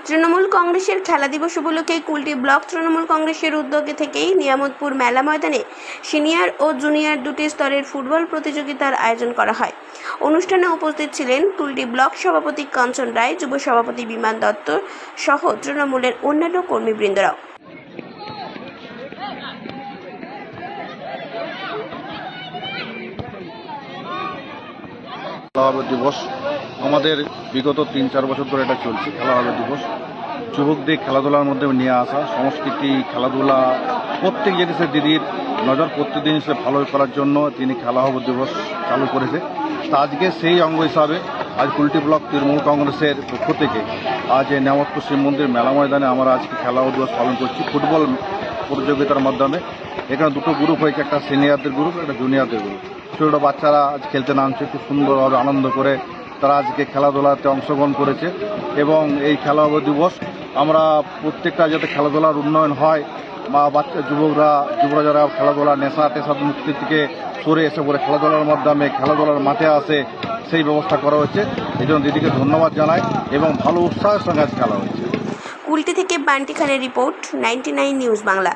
তৃণমূল কংগ্রেসের খেলা দিবস উপলক্ষে কুলটি ব্লক তৃণমূল কংগ্রেসের উদ্যোগে থেকেই নিয়ামতপুর মেলা ময়দানে সিনিয়র ও জুনিয়র দুটি স্তরের ফুটবল প্রতিযোগিতার আয়োজন করা হয়। অনুষ্ঠানে উপস্থিত ছিলেন কুলটি ব্লক সভাপতি কাঞ্চন রায়, যুব সভাপতি বিমান দত্ত সহ তৃণমূলের অন্যান্য কর্মীবৃন্দরাও। খেলাধুলা দিবস আমাদের বিগত ৩-৪ বছর ধরে এটা চলছে। খেলাধুলা দিবস যুবকদের খেলাধুলার মধ্যে নিয়ে আসা, সংস্কৃতি, খেলাধুলা প্রত্যেক জিনিসের দিদির নজর প্রত্যেক জিনিসে ভালো করার জন্য তিনি খেলাধুলা দিবস চালু করেছে। তা আজকে সেই অঙ্গ হিসাবে আজ কুলটি ব্লক তৃণমূল কংগ্রেসের পক্ষ থেকে আজ নিয়ামতপুর শিব মন্দির মেলা ময়দানে আমরা আজকে খেলাধুলা দিবস পালন করছি। ফুটবল প্রতিযোগিতার মাধ্যমে এখানে দুটো গ্রুপ হয়েছে, একটা সিনিয়রদের গ্রুপ, একটা জুনিয়রদের গ্রুপ। ছোটো বাচ্চারা আজ খেলতে নামছে, খুব সুন্দরভাবে আনন্দ করে তারা আজকে খেলাধুলাতে অংশগ্রহণ করেছে। এবং এই খেলাধুলা দিবস আমরা প্রত্যেকটা যাতে খেলাধুলার উন্নয়ন হয়, বা বাচ্চা যুবকরা যারা খেলাধুলা নেশা মুক্তি থেকে সরে এসে পড়ে খেলাধুলার মাধ্যমে খেলাধুলার মাঠে আসে, সেই ব্যবস্থা করা হচ্ছে। এই জন্য দিদিকে ধন্যবাদ জানাই এবং ভালো উৎসাহের সঙ্গে আজ খেলা হচ্ছে। কুলটি থেকে বান্টি খানের রিপোর্ট, 99 নিউজ বাংলা।